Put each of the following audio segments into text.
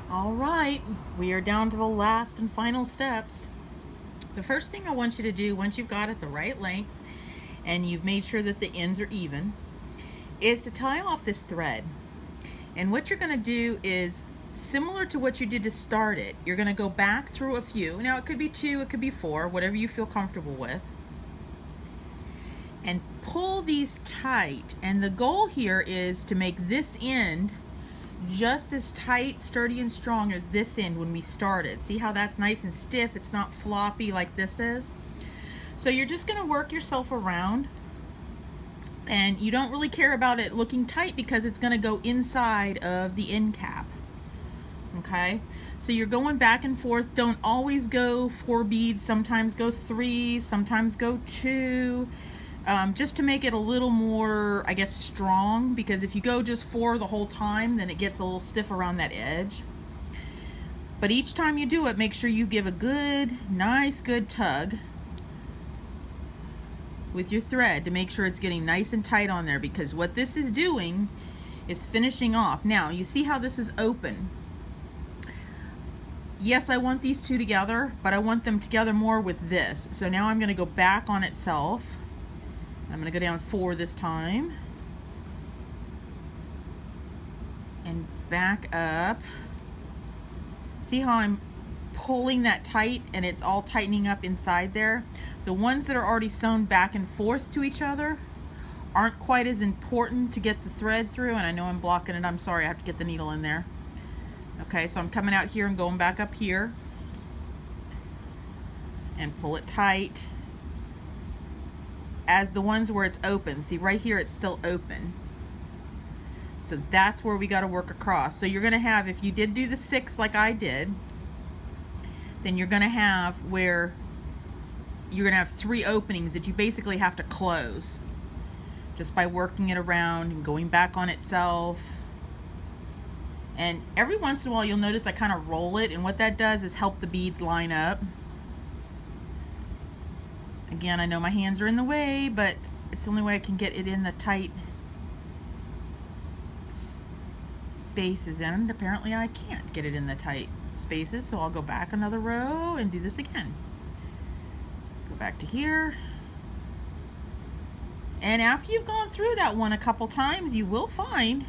All right, we are down to the last and final steps. The first thing I want you to do once you've got it the right length and you've made sure that the ends are even is to tie off this thread. And what you're going to do is similar to what you did to start it. You're going to go back through a few. Now it could be 2, it could be 4, whatever you feel comfortable with. And pull these tight. And the goal here is to make this end just as tight, sturdy, and strong as this end when we started. See how that's nice and stiff? It's not floppy like this is. So you're just going to work yourself around, and you don't really care about it looking tight because it's going to go inside of the end cap. Okay, so you're going back and forth. Don't always go 4 beads, sometimes go 3, sometimes go 2. Just to make it a little more, I guess, strong, because if you go just 4 the whole time, then it gets a little stiff around that edge. But each time you do it, make sure you give a good, nice, good tug with your thread to make sure it's getting nice and tight on there, because what this is doing is finishing off. Now, you see how this is open? Yes, I want these two together, but I want them together more with this. So now I'm going to go back on itself. I'm going to go down 4 this time and back up. See how I'm pulling that tight and it's all tightening up inside there? The ones that are already sewn back and forth to each other aren't quite as important to get the thread through, and I know I'm blocking it. I'm sorry, I have to get the needle in there. Okay, so I'm coming out here and going back up here and pull it tight. As the ones where it's open, see right here it's still open, so that's where we got to work across. So you're going to have, if you did do the 6 like I did, then you're going to have where you're going to have 3 openings that you basically have to close just by working it around and going back on itself. And every once in a while you'll notice I kind of roll it, and what that does is help the beads line up. Again, I know my hands are in the way, but it's the only way I can get it in the tight spaces, and apparently I can't get it in the tight spaces, so I'll go back another row and do this again. Go back to here. And after you've gone through that one a couple times, you will find,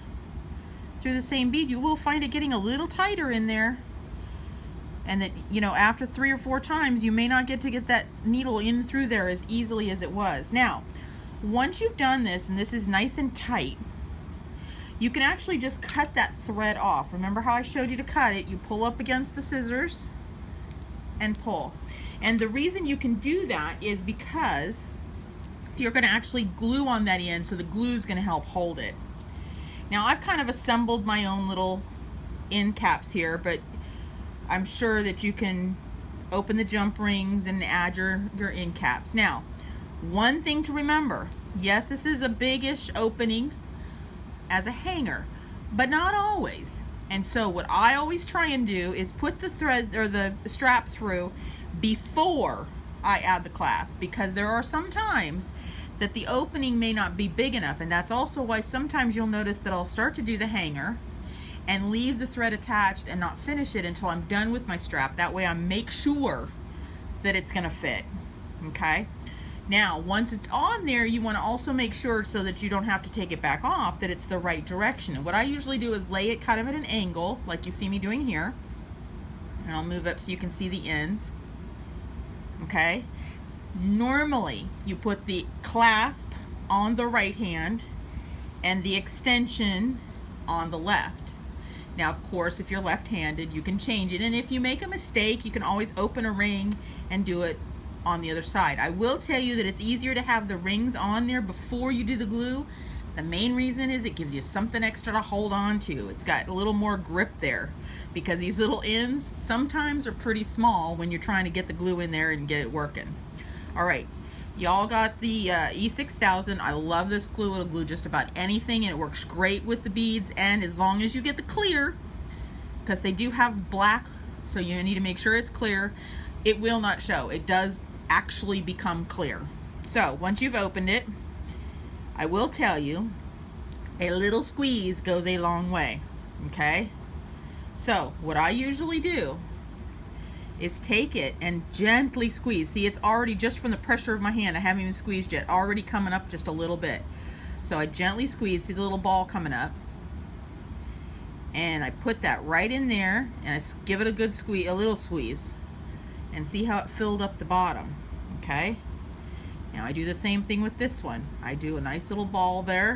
through the same bead, you will find it getting a little tighter in there. And that, you know, after 3 or 4 times, you may not get that needle in through there as easily as it was. Now, once you've done this, and this is nice and tight, you can actually just cut that thread off. Remember how I showed you to cut it? You pull up against the scissors and pull. And the reason you can do that is because you're going to actually glue on that end, so the glue is going to help hold it. Now, I've kind of assembled my own little end caps here, but I'm sure that you can open the jump rings and add your end caps. Now, one thing to remember, yes, this is a big-ish opening as a hanger, but not always. And so what I always try and do is put the thread or the strap through before I add the clasp, because there are some times that the opening may not be big enough, and that's also why sometimes you'll notice that I'll start to do the hanger and leave the thread attached and not finish it until I'm done with my strap. That way I make sure that it's gonna fit, okay? Now, once it's on there, you wanna also make sure, so that you don't have to take it back off, that it's the right direction. And what I usually do is lay it kind of at an angle, like you see me doing here. And I'll move up so you can see the ends, okay? Normally, you put the clasp on the right hand and the extension on the left. Now, of course, if you're left-handed, you can change it. And if you make a mistake, you can always open a ring and do it on the other side. I will tell you that it's easier to have the rings on there before you do the glue. The main reason is it gives you something extra to hold on to. It's got a little more grip there, because these little ends sometimes are pretty small when you're trying to get the glue in there and get it working. All right. Y'all got the E6000. I love this glue. It'll glue just about anything, and it works great with the beads. And as long as you get the clear, because they do have black, so you need to make sure it's clear, it will not show. It does actually become clear. So once you've opened it, I will tell you, a little squeeze goes a long way, okay? So So what I usually do is take it and gently squeeze. See, it's already, just from the pressure of my hand, I haven't even squeezed yet, already coming up just a little bit. So I gently squeeze, see the little ball coming up, and I put that right in there, and I give it a good squeeze, a little squeeze, and see how it filled up the bottom. Okay, now I do the same thing with this one. I do a nice little ball there.